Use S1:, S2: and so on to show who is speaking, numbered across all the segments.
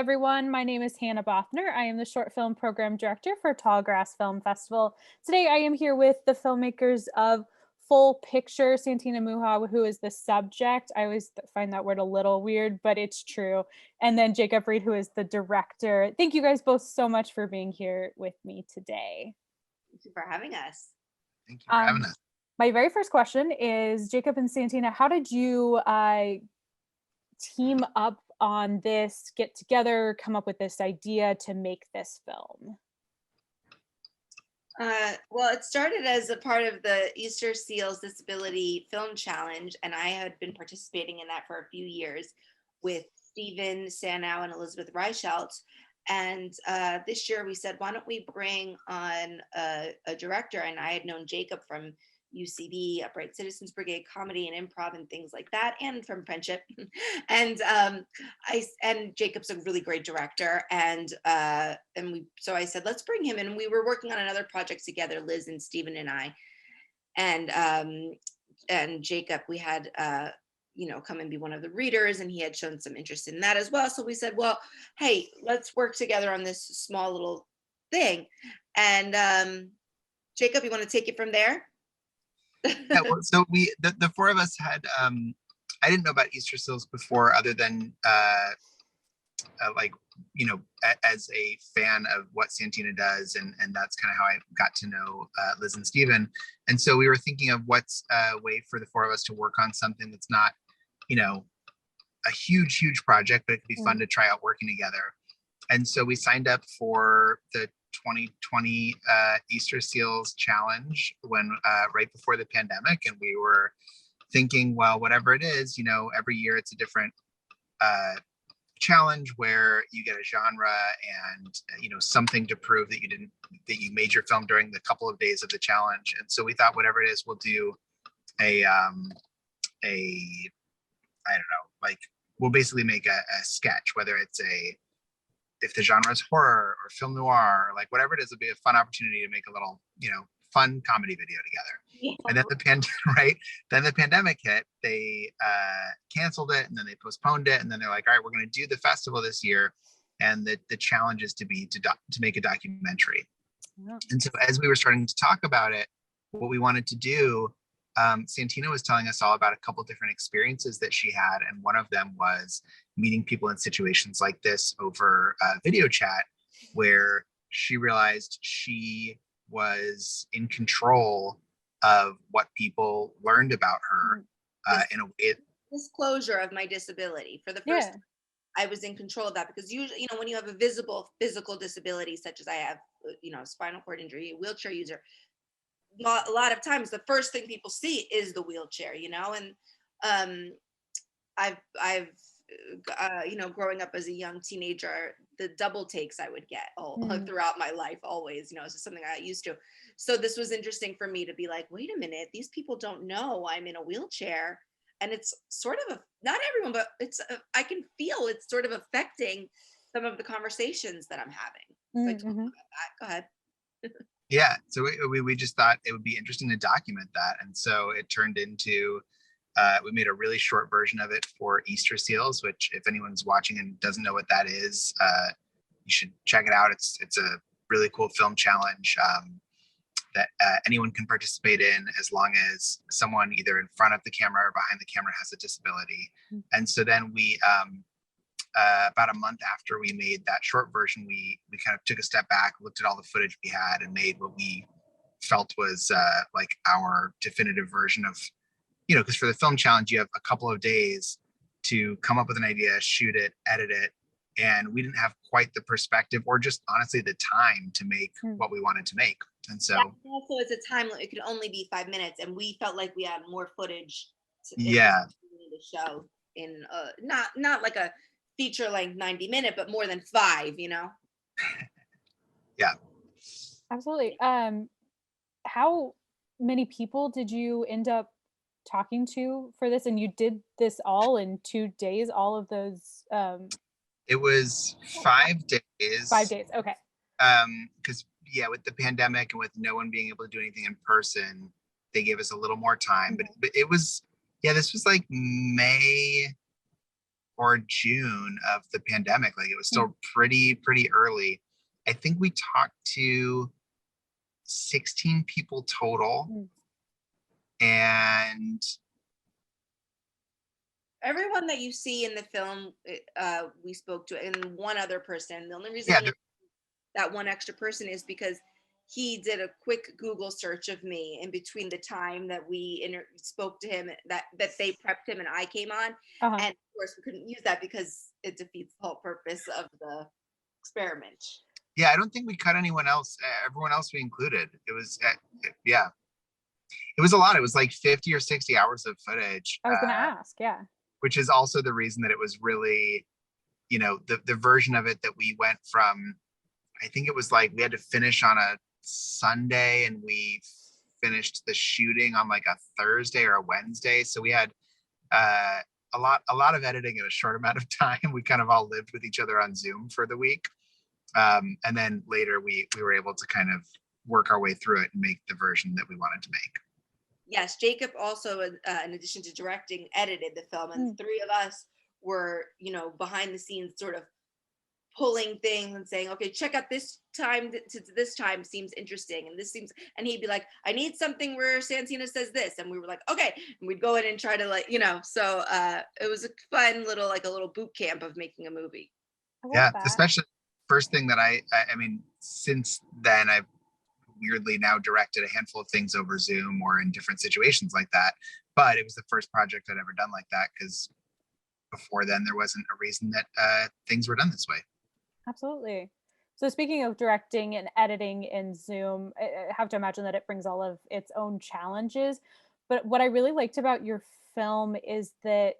S1: everyone. My name is Hannah Bothner. I am the short film program director for Tallgrass Film Festival. Today, I am here with the filmmakers of Full Picture, Santina Muha, who is the subject. I always find that word a little weird, but it's true. And then Jacob Reed, who is the director. Thank you guys both so much for being here with me today.
S2: Thank you for having us.
S3: Thank you for having us.
S1: My very first question is, Jacob and Santina, how did you team up on this, get together, come up with this idea to make this film?
S2: Well, it started as a part of the Easter Seals Disability Film Challenge, and I had been participating in that for a few years with Stephen Sanow and Elizabeth Reichelt. And this year we said, why don't we bring on a director? And I had known Jacob from UCB, Upright Citizens Brigade, comedy and improv and things like that, and from Friendship. And Jacob's a really great director, and so I said, let's bring him in. And we were working on another project together, Liz and Stephen and I, and Jacob, we had come and be one of the readers, and he had shown some interest in that as well. So we said, well, hey, let's work together on this small little thing. And Jacob, you want to take it from there?
S3: Yeah, well, so the four of us had I didn't know about Easter Seals before, other than as a fan of what Santina does, and that's kind of how I got to know Liz and Steven. And so we were thinking of what's a way for the four of us to work on something that's not, a huge project, but it could be fun to try out working together. And so we signed up for the 2020 Easter Seals Challenge when right before the pandemic, and we were thinking, well, whatever it is, every year it's a different challenge where you get a genre and something to prove that you made your film during the couple of days of the challenge. And so we thought, whatever it is, we'll do we'll basically make a sketch, whether it's if the genre is horror or film noir, or whatever it is, it'll be a fun opportunity to make a little, fun comedy video together. Yeah. And then the pandemic hit, they canceled it, and then they postponed it. And then they're like, all right, we're going to do the festival this year. And the challenge is to make a documentary. Yeah. And so as we were starting to talk about it, what we wanted to do, Santina was telling us all about a couple different experiences that she had. And one of them was meeting people in situations like this over video chat, where she realized she was in control of what people learned about her in a way.
S2: Disclosure of my disability. For the first time, I was in control of that, because usually, when you have a visible physical disability, such as I have, spinal cord injury, wheelchair user, a lot of times the first thing people see is the wheelchair, and I've growing up as a young teenager, the double takes I would get throughout my life, always, it's just something I got used to. So this was interesting for me to be like, wait a minute, these people don't know I'm in a wheelchair, and it's sort of not everyone, but I can feel it's sort of affecting some of the conversations that I'm having. So go ahead.
S3: Yeah, so we just thought it would be interesting to document that. And so it turned into, we made a really short version of it for Easter Seals, which if anyone's watching and doesn't know what that is, you should check it out. It's a really cool film challenge that anyone can participate in, as long as someone either in front of the camera or behind the camera has a disability. Mm-hmm. And so then we, about a month after we made that short version, we kind of took a step back, looked at all the footage we had, and made what we felt was our definitive version of, because for the film challenge, you have a couple of days to come up with an idea, shoot it, edit it. And we didn't have quite the perspective, or just honestly the time, to make what we wanted to make. And so
S2: also, it's a time limit. It could only be 5 minutes, and we felt like we had more footage
S3: to
S2: show in not like a feature length 90-minute, but more than 5,
S3: Yeah,
S1: absolutely. How many people did you end up talking to for this? And you did this all in 2 days, all of those?
S3: It was 5 days.
S1: 5 days, okay.
S3: Because with the pandemic and with no one being able to do anything in person, they gave us a little more time. But it was, this was like May or June of the pandemic. Like it was still pretty early. I think we talked to 16 people total. And
S2: everyone that you see in the film, we spoke to, and one other person. The only reason that one extra person is because he did a quick Google search of me in between the time that we spoke to him, that they prepped him and I came on. And of course we couldn't use that because it defeats the whole purpose of the experiment.
S3: Yeah, I don't think we cut anyone else. Everyone else we included. It was, yeah. It was a lot. It was like 50 or 60 hours of footage.
S1: I was going to ask, yeah.
S3: Which is also the reason that it was really, the version of it that we went from, I think it was like we had to finish on a Sunday and we finished the shooting on like a Thursday or a Wednesday. So we had a lot of editing in a short amount of time. We kind of all lived with each other on Zoom for the week. And then later we were able to kind of work our way through it and make the version that we wanted to make.
S2: Yes, Jacob also, in addition to directing, edited the film, and the three of us were, behind the scenes sort of pulling things and saying, okay, check out this time to this time seems interesting, and this seems, and he'd be like, I need something where Santina says this, and we were like, okay, and we'd go in and try to so it was a fun little, like a little boot camp of making a movie.
S3: Yeah, especially first thing that I mean, since then I've weirdly now directed a handful of things over Zoom or in different situations like that, but it was the first project I'd ever done like that, because before then there wasn't a reason that things were done this way.
S1: Absolutely. So speaking of directing and editing in Zoom, I have to imagine that it brings all of its own challenges, but what I really liked about your film is that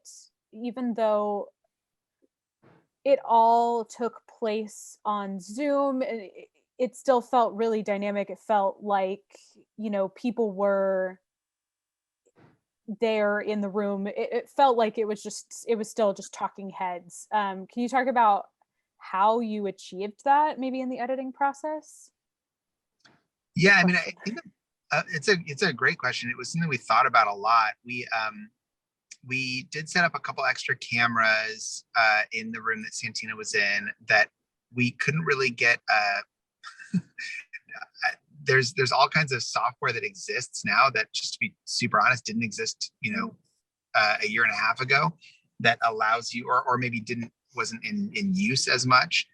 S1: even though it all took place on Zoom, it still felt really dynamic. It felt like, people were there in the room. It felt like it was still just talking heads. Can you talk about how you achieved that maybe in the editing process?
S3: Yeah, I mean, I think it's a great question. It was something we thought about a lot. We did set up a couple extra cameras in the room that Santina was in that we couldn't really get there's all kinds of software that exists now that, just to be super honest, didn't exist, a year and a half ago, that allows you, or maybe wasn't in use as much.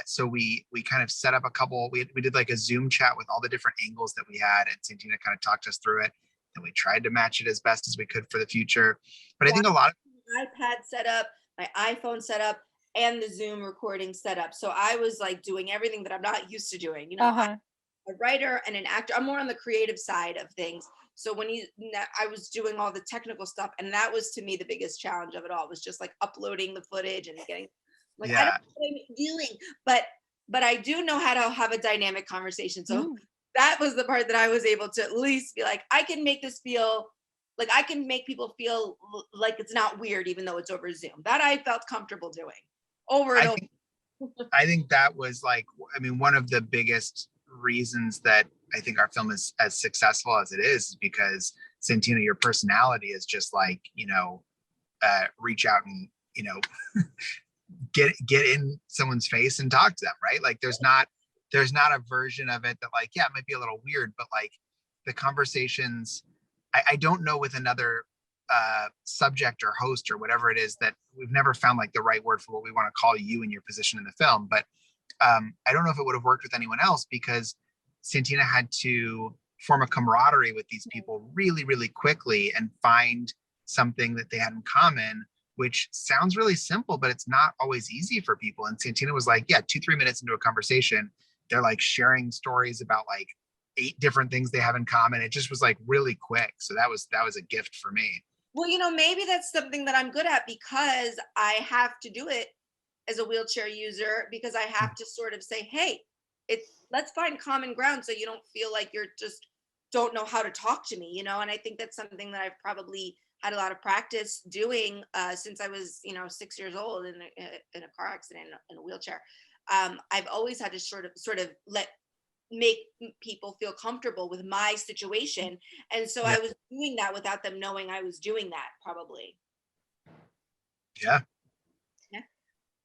S3: So we kind of set up a couple, we did like a Zoom chat with all the different angles that we had, and Santina kind of talked us through it, and we tried to match it as best as we could for the future. But I think a lot of
S2: iPad set up, my iPhone set up, and the Zoom recording set up. So I was like doing everything that I'm not used to doing. I'm a writer and an actor. I'm more on the creative side of things. So I was doing all the technical stuff, and that was, to me, the biggest challenge of it all, was just like uploading the footage and getting I don't know what I'm doing, but I do know how to have a dynamic conversation. So that was the part that I was able to at least be like, I can make this feel like, I can make people feel like it's not weird, even though it's over Zoom. That I felt comfortable doing over and over.
S3: I think that was like, I mean, one of the biggest reasons that I think our film is as successful as it is because, Santina, your personality is just like, reach out and, get in someone's face and talk to them, right? Like there's not a version of it that, like, yeah, it might be a little weird, but like the conversations, I don't know with another subject or host or whatever it is, that we've never found like the right word for what we want to call you in your position in the film. But I don't know if it would have worked with anyone else, because Santina had to form a camaraderie with these people really, really quickly and find something that they had in common, which sounds really simple, but it's not always easy for people. And Santina was like, yeah, 2-3 minutes into a conversation, they're like sharing stories about like 8 different things they have in common. It just was like really quick. So that was a gift for me.
S2: Well, maybe that's something that I'm good at, because I have to do it as a wheelchair user, because I have to sort of say, hey, let's find common ground, so you don't feel like you're just don't know how to talk to me, and I think that's something that I've probably had a lot of practice doing since I was 6 years old in a car accident in a wheelchair. I've always had to sort of make people feel comfortable with my situation, and so I was doing that without them knowing I was doing that, probably.
S3: Yeah,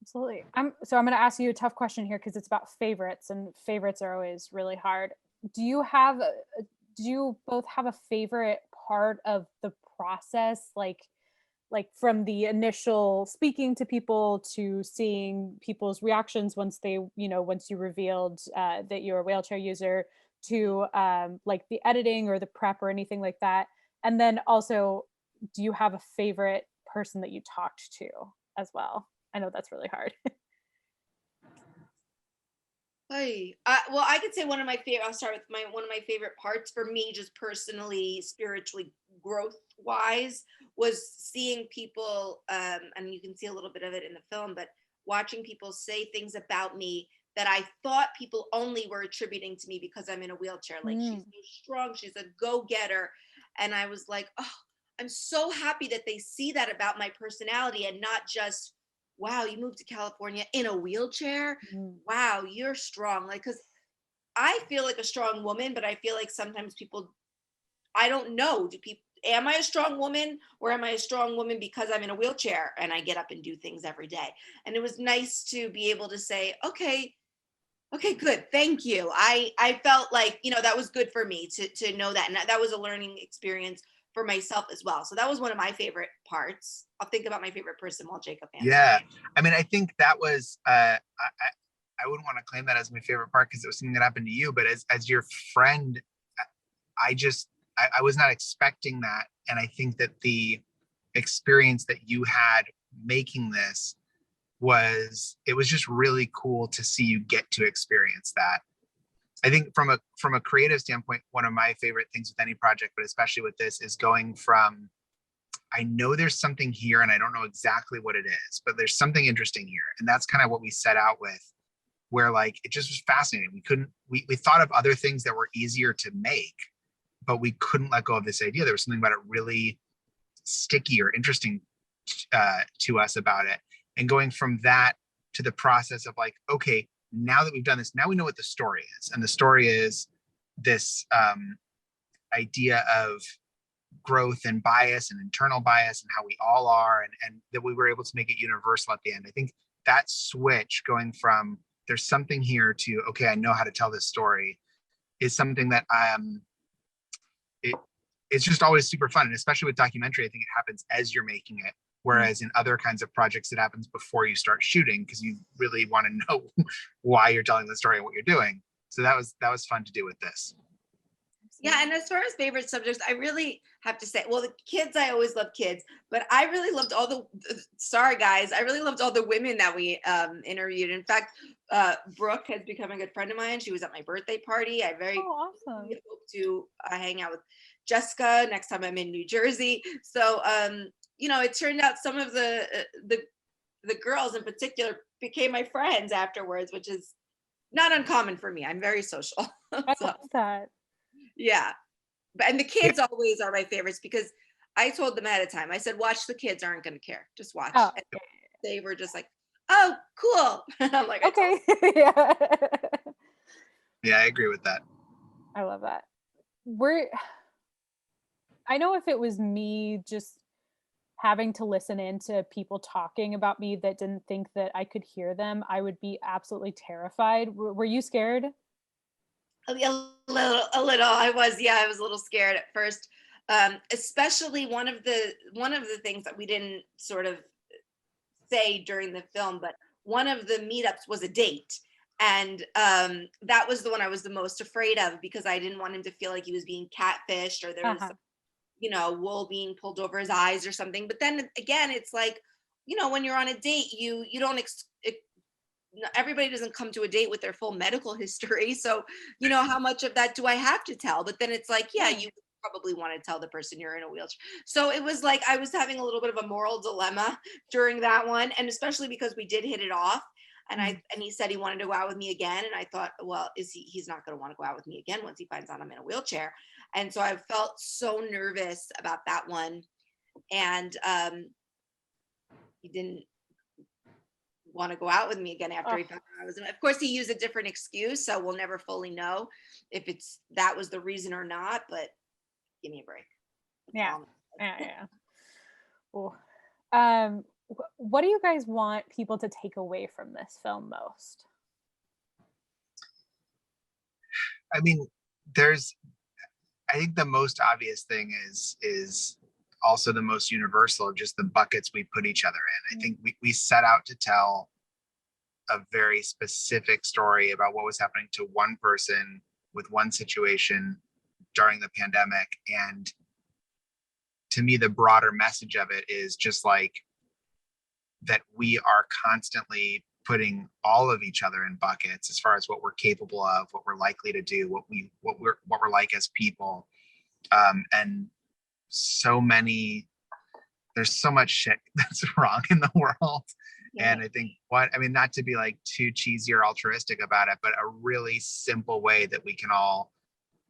S1: Absolutely. So I'm going to ask you a tough question here because it's about favorites, and favorites are always really hard. Do you have, do you both have a favorite part of the process? Like from the initial speaking to people to seeing people's reactions once they, once you revealed that you're a wheelchair user, to like the editing or the prep or anything like that. And then also, do you have a favorite person that you talked to as well? I know that's really hard.
S2: Hey, well, I could say one of my favorite. I'll start with one of my favorite parts for me, just personally, spiritually, growth wise, was seeing people. And you can see a little bit of it in the film, but watching people say things about me that I thought people only were attributing to me because I'm in a wheelchair. Like, she's so strong, she's a go-getter, and I was like, oh, I'm so happy that they see that about my personality and not just, wow, you moved to California in a wheelchair. Wow, you're strong. Like, because I feel like a strong woman, but I feel like sometimes people, I don't know, do people, am I a strong woman, or am I a strong woman because I'm in a wheelchair and I get up and do things every day? And it was nice to be able to say, okay, good, thank you. I felt like, that was good for me to know that. And that was a learning experience for myself as well. So that was one of my favorite parts. I'll think about my favorite person while Jacob answers.
S3: Yeah, I mean, I think that was I wouldn't want to claim that as my favorite part because it was something that happened to you, but as your friend, I was not expecting that. And I think that the experience that you had making this it was just really cool to see you get to experience that. I think from a creative standpoint, one of my favorite things with any project, but especially with this, is going from, I know there's something here and I don't know exactly what it is, but there's something interesting here. And that's kind of what we set out with, where like, it just was fascinating. We thought of other things that were easier to make, but we couldn't let go of this idea. There was something about it really sticky or interesting to us about it. And going from that to the process of like, okay, now that we've done this, now we know what the story is. And the story is this idea of growth and bias and internal bias and how we all are, and that we were able to make it universal at the end. I think that switch going from there's something here to, okay, I know how to tell this story, is something that it's just always super fun. And especially with documentary, I think it happens as you're making it. Whereas in other kinds of projects, it happens before you start shooting because you really want to know why you're telling the story and what you're doing. So that was fun to do with this.
S2: Yeah, and as far as favorite subjects, I really have to say, well, the kids, I always love kids, but I really loved sorry guys, I really loved all the women that we interviewed. In fact, Brooke has become a good friend of mine. She was at my birthday party. I
S1: awesome.
S2: hope to hang out with Jessica next time I'm in New Jersey. So, it turned out some of the girls in particular became my friends afterwards, which is not uncommon for me. I'm very social.
S1: I love that.
S2: Yeah. And the kids always are my favorites because I told them ahead of time. I said, watch, the kids aren't going to care. Just watch.
S1: Oh,
S2: and they were just like, oh, cool. I'm like,
S1: okay. Yeah.
S3: Yeah, I agree with that.
S1: I love that. I know if it was me just having to listen in to people talking about me that didn't think that I could hear them, I would be absolutely terrified. Were you scared?
S2: A little. I was a little scared at first. Especially one of the things that we didn't sort of say during the film, but one of the meetups was a date. And that was the one I was the most afraid of because I didn't want him to feel like he was being catfished or there was wool being pulled over his eyes or something. But then again, it's like, when you're on a date, you don't everybody doesn't come to a date with their full medical history. So, how much of that do I have to tell? But then it's like, yeah, you probably want to tell the person you're in a wheelchair. So it was like I was having a little bit of a moral dilemma during that one. And especially because we did hit it off. And and he said he wanted to go out with me again. And I thought, well, he's not going to want to go out with me again once he finds out I'm in a wheelchair. And so I felt so nervous about that one. And he didn't want to go out with me again after he found out I was in. Of course, he used a different excuse, so we'll never fully know if that was the reason or not. But give me a break.
S1: Yeah. Well, what do you guys want people to take away from this film most?
S3: I mean, I think the most obvious thing is also the most universal, just the buckets we put each other in. I think we set out to tell a very specific story about what was happening to one person with one situation during the pandemic. And to me, the broader message of it is just like that we are constantly putting all of each other in buckets as far as what we're capable of, what we're likely to do, what we're like as people. And there's so much shit that's wrong in the world. Yeah. And I think not to be like too cheesy or altruistic about it, but a really simple way that we can all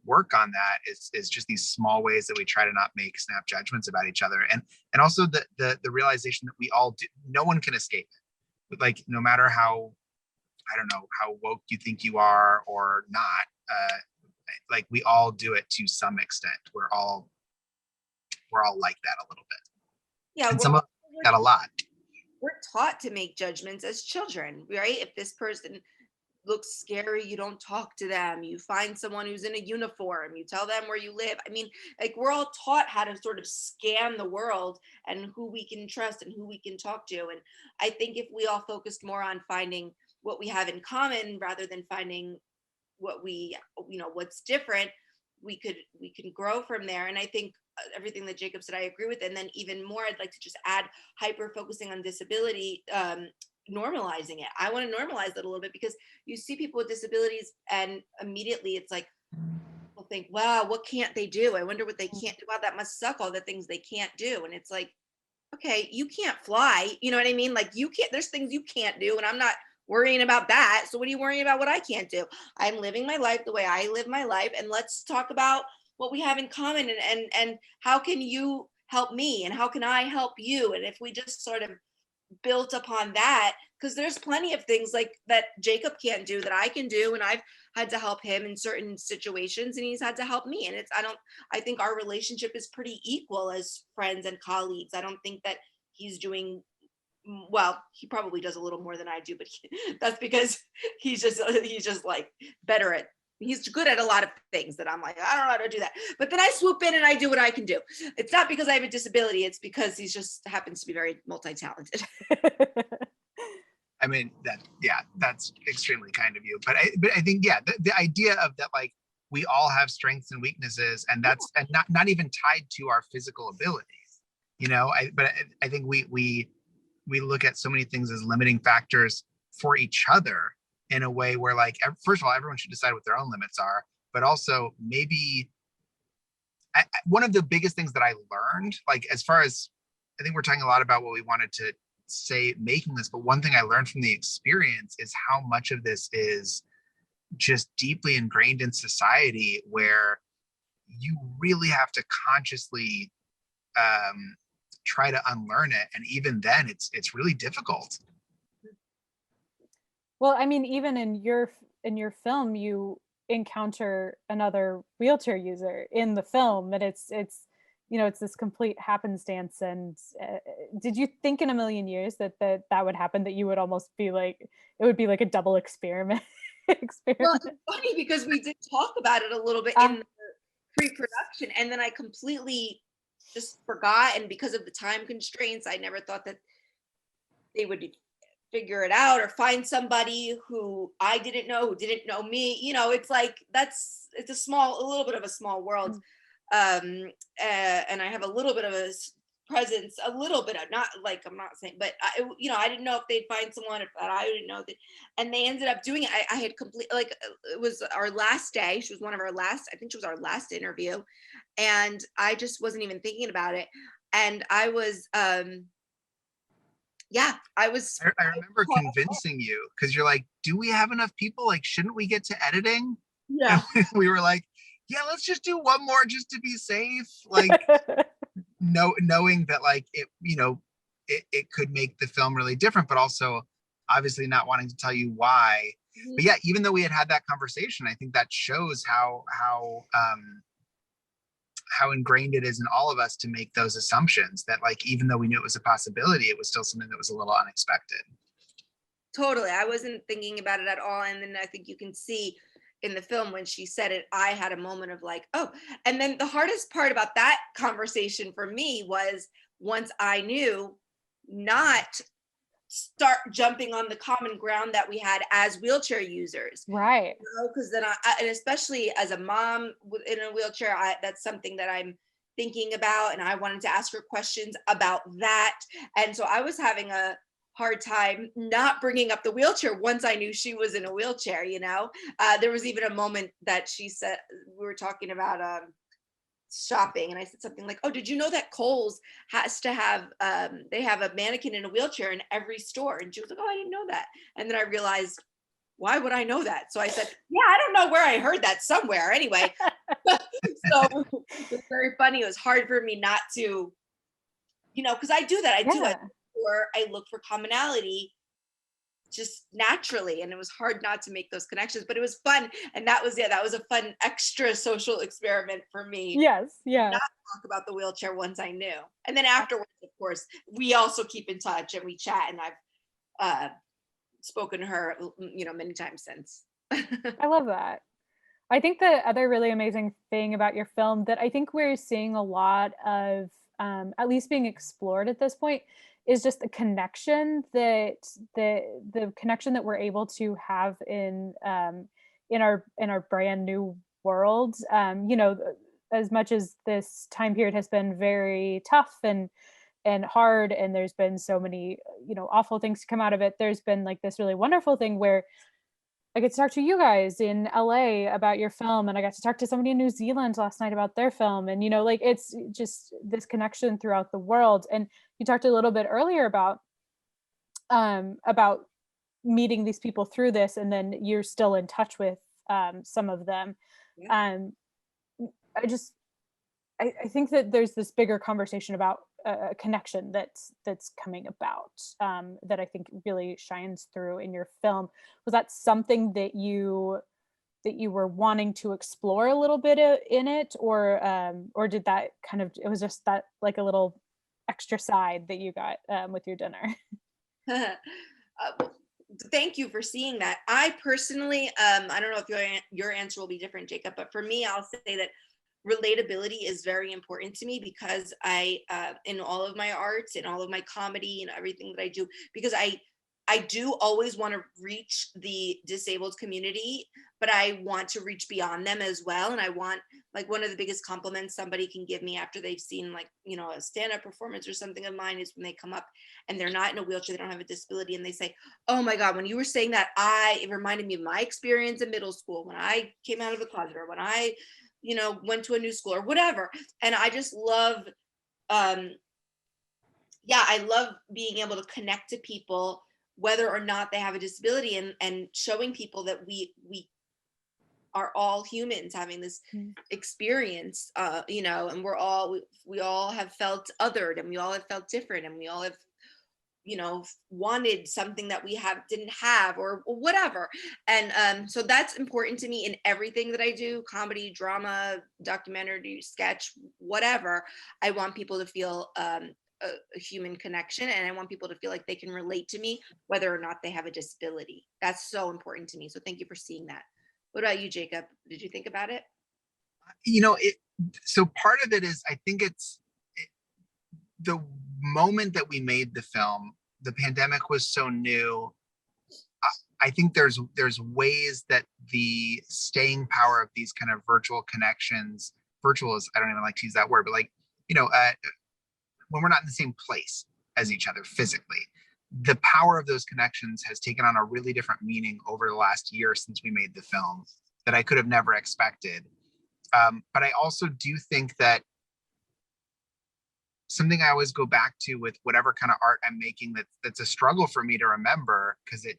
S3: work on that is just these small ways that we try to not make snap judgments about each other. And also the realization that we all do, no one can escape it. Like, no matter how, I don't know, how woke you think you are or not, like we all do it to some extent. We're all like that a little bit.
S2: Yeah.
S3: And some of that a lot.
S2: We're taught to make judgments as children, right? If this person looks scary, you don't talk to them. You find someone who's in a uniform, you tell them where you live. I mean, like, we're all taught how to sort of scan the world and who we can trust and who we can talk to. And I think if we all focused more on finding what we have in common rather than finding what what's different, we can grow from there. And I think everything that Jacob said, I agree with. And then even more, I'd like to just add hyper focusing on disability, normalizing it. I want to normalize that a little bit, because you see people with disabilities and immediately it's like, people think, wow, what can't they do? I wonder what they can't do. Wow, that must suck, all the things they can't do. And it's like, okay, you can't fly. You know what I mean? Like, there's things you can't do, and I'm not worrying about that. So what are you worrying about what I can't do? I'm living my life the way I live my life. And let's talk about what we have in common, and how can you help me and how can I help you? And if we just sort of built upon that, because there's plenty of things like that Jacob can't do that I can do, and I've had to help him in certain situations and he's had to help me. And I think our relationship is pretty equal as friends and colleagues. I don't think that he's doing well. He probably does a little more than I do, but that's because he's just like better at, he's good at a lot of things that I'm like, I don't know how to do that. But then I swoop in and I do what I can do. It's not because I have a disability. It's because he just happens to be very multi-talented.
S3: I mean, that's extremely kind of you. But I think, the idea of that, like, we all have strengths and weaknesses, and that's and not even tied to our physical abilities. I think we look at so many things as limiting factors for each other, in a way where, like, first of all, everyone should decide what their own limits are, but also maybe one of the biggest things that I learned, like, as far as, I think we're talking a lot about what we wanted to say making this, but one thing I learned from the experience is how much of this is just deeply ingrained in society, where you really have to consciously try to unlearn it. And even then it's really difficult.
S1: Well, I mean, even in your film, you encounter another wheelchair user in the film, and it's this complete happenstance. And did you think in a million years that would happen, that you would almost be like, it would be like a double experiment?
S2: Well, it's funny because we did talk about it a little bit in the pre-production, and then I completely just forgot. And because of the time constraints, I never thought that they would figure it out or find somebody who I didn't know, who didn't know me. It's like, it's a little bit of a small world. And I have a little bit of a presence, a little bit of, not like, I'm not saying, but I didn't know if they'd find someone, if I didn't know that, and they ended up doing it. I had like, it was our last day. She was one of our last, I think she was our last interview, and I just wasn't even thinking about it. And I was, I
S3: remember convincing you, because you're like, do we have enough people? Like, shouldn't we get to editing?
S2: Yeah.
S3: And we were like, yeah, let's just do one more just to be safe. Like, knowing that, like, it could make the film really different, but also obviously not wanting to tell you why. Mm-hmm. But yeah, even though we had that conversation, I think that shows how how ingrained it is in all of us to make those assumptions that, like, even though we knew it was a possibility, it was still something that was a little unexpected.
S2: Totally. I wasn't thinking about it at all. And then I think you can see in the film when she said it, I had a moment of like, oh, and then the hardest part about that conversation for me was once I knew, not start jumping on the common ground that we had as wheelchair users.
S1: Right.
S2: Because then and especially as a mom in a wheelchair, that's something that I'm thinking about. And I wanted to ask her questions about that. And so I was having a hard time not bringing up the wheelchair once I knew she was in a wheelchair, there was even a moment that she said, we were talking about shopping, and I said something like, oh, did you know that Kohl's has to have they have a mannequin in a wheelchair in every store? And she was like, oh, I didn't know that. And then I realized, why would I know that? So I said, yeah, I don't know where I heard that, somewhere anyway. So it was very funny. It was hard for me not to, because I do that. I look for commonality just naturally, and it was hard not to make those connections, but it was fun. And that was a fun extra social experiment for me.
S1: Yes. Yeah.
S2: Not talk about the wheelchair once I knew. And then afterwards, of course, we also keep in touch and we chat, and I've spoken to her, many times since.
S1: I love that. I think the other really amazing thing about your film that I think we're seeing a lot of, at least being explored at this point, is just the connection that the connection that we're able to have in our brand new world. As much as this time period has been very tough and hard, and there's been so many awful things to come out of it, there's been like this really wonderful thing where I get to talk to you guys in LA about your film, and I got to talk to somebody in New Zealand last night about their film, and it's just this connection throughout the world. And you talked a little bit earlier about meeting these people through this, and then you're still in touch with some of them.
S2: Yeah.
S1: I think that there's this bigger conversation about a connection that's coming about, that I think really shines through in your film. Was that something that you were wanting to explore a little bit in it, or did that kind of, it was just that like a little extra side that you got with your dinner?
S2: Thank you for seeing that. I personally, I don't know if your answer will be different, Jacob, but for me, I'll say that relatability is very important to me, because I in all of my arts, in all of my comedy and everything that I do, because I do always want to reach the disabled community, but I want to reach beyond them as well. And I want, like, one of the biggest compliments somebody can give me after they've seen, like, a stand-up performance or something of mine, is when they come up and they're not in a wheelchair, they don't have a disability, and they say, oh my God, when you were saying that, it reminded me of my experience in middle school when I came out of the closet, or when I went to a new school or whatever. And I just love, I love being able to connect to people, whether or not they have a disability, and showing people that we are all humans having this experience, and we all have felt othered, and we all have felt different, and we all have wanted something that we didn't have, or whatever. And so that's important to me in everything that I do: comedy, drama, documentary, sketch, whatever. I want people to feel a human connection, and I want people to feel like they can relate to me whether or not they have a disability. That's so important to me. So thank you for seeing that. What about you, Jacob? Did you think about it?
S3: So part of it is, I think the moment that we made the film, the pandemic was so new. I think there's ways that the staying power of these kind of virtual connections, virtual is, I don't even like to use that word, but like, when we're not in the same place as each other physically, the power of those connections has taken on a really different meaning over the last year since we made the film that I could have never expected. But I also do think that something I always go back to with whatever kind of art I'm making, that's a struggle for me to remember, because it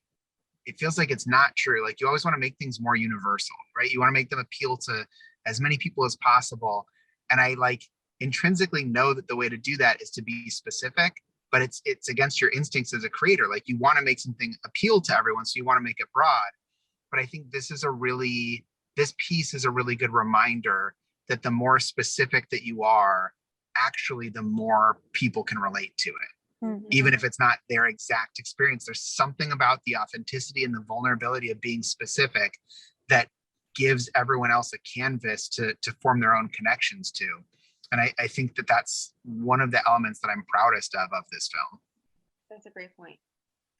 S3: feels like it's not true. Like, you always want to make things more universal, right? You want to make them appeal to as many people as possible. And I intrinsically know that the way to do that is to be specific, but it's against your instincts as a creator. Like, you want to make something appeal to everyone, so you want to make it broad. But I think this piece is a really good reminder that the more specific that you are, actually the more people can relate to it.
S1: Mhm.
S3: Even if it's not their exact experience, there's something about the authenticity and the vulnerability of being specific that gives everyone else a canvas to form their own connections to. And I think that that's one of the elements that I'm proudest of this film.
S2: That's a great point.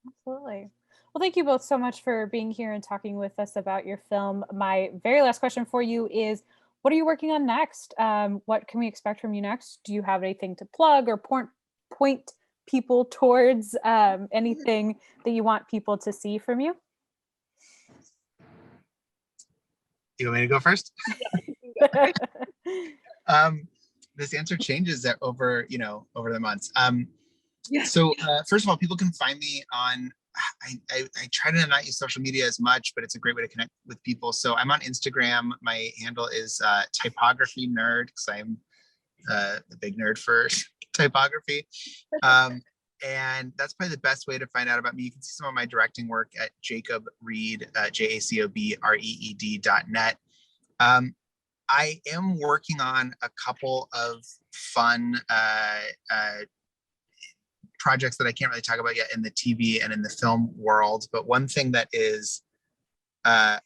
S1: Absolutely. Well, thank you both so much for being here and talking with us about your film. My very last question for you is, what are you working on next? What can we expect from you next? Do you have anything to plug or point people towards, anything that you want people to see from you?
S3: You want me to go first? This answer changes over the months.
S2: Yeah.
S3: So first of all, people can find me on, I try to not use social media as much, but it's a great way to connect with people. So I'm on Instagram. My handle is typography nerd, because I'm the big nerd for typography. And that's probably the best way to find out about me. You can see some of my directing work at Jacob Reed, JACOBREED.net. I am working on a couple of fun projects that I can't really talk about yet in the TV and in the film world. But one thing that is, I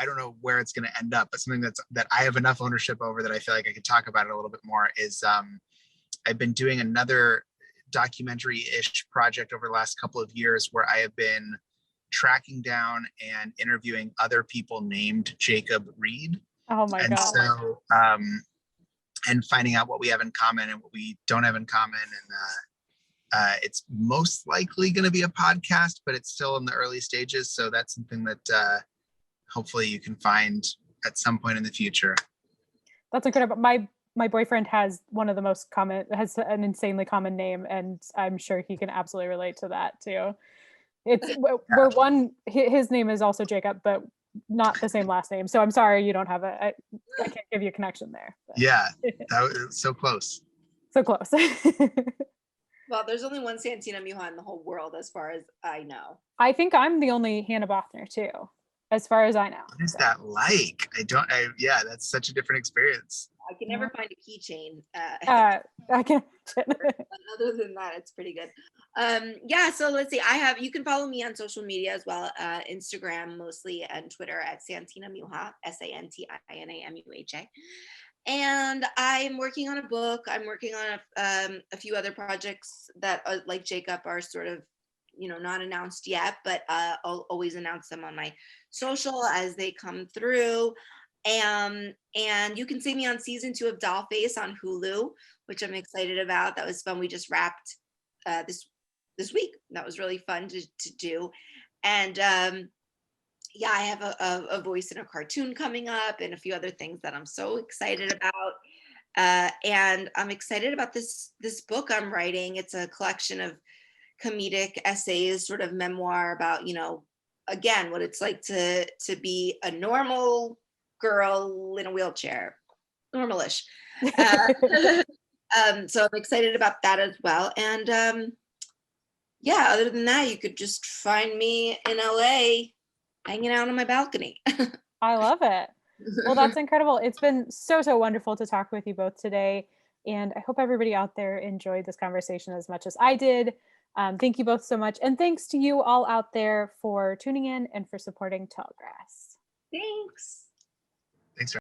S3: don't know where it's going to end up, but something that I have enough ownership over that I feel like I could talk about it a little bit more is I've been doing another documentary-ish project over the last couple of years where I have been tracking down and interviewing other people named Jacob Reed.
S1: Oh my
S3: and
S1: God.
S3: So, and finding out what we have in common and what we don't have in common. And it's most likely going to be a podcast, but it's still in the early stages. So that's something that hopefully you can find at some point in the future.
S1: That's incredible. My boyfriend has has an insanely common name, and I'm sure he can absolutely relate to that too. His name is also Jacob, but not the same last name. So I'm sorry you don't have I can't give you a connection there. But.
S3: Yeah, that was so close.
S1: So close.
S2: Well, there's only one Santina Muha in the whole world, as far as I know.
S1: I think I'm the only Hannah Bothner too, as far as I know.
S3: What is that like? Yeah, that's such a different experience.
S2: I can never find a keychain.
S1: I can.
S2: Other than that, it's pretty good. Yeah, so let's see. You can follow me on social media as well, Instagram mostly, and Twitter at Santina Muha, SANTINAMUHA. And I'm working on a book. I'm working on a few other projects that, like Jacob, are sort of, not announced yet, but I'll always announce them on my social as they come through. And you can see me on season 2 of Dollface on Hulu, which I'm excited about. That was fun. We just wrapped this week. That was really fun to do. And yeah, I have a voice in a cartoon coming up and a few other things that I'm so excited about. And I'm excited about this book I'm writing. It's a collection of comedic essays, sort of memoir about, again, what it's like to be a normal girl in a wheelchair, normalish. So I'm excited about that as well. And yeah, other than that, you could just find me in LA hanging out on my balcony.
S1: I love it. Well, that's incredible. It's been so wonderful to talk with you both today. And I hope everybody out there enjoyed this conversation as much as I did. Thank you both so much. And thanks to you all out there for tuning in and for supporting Tallgrass.
S2: Thanks.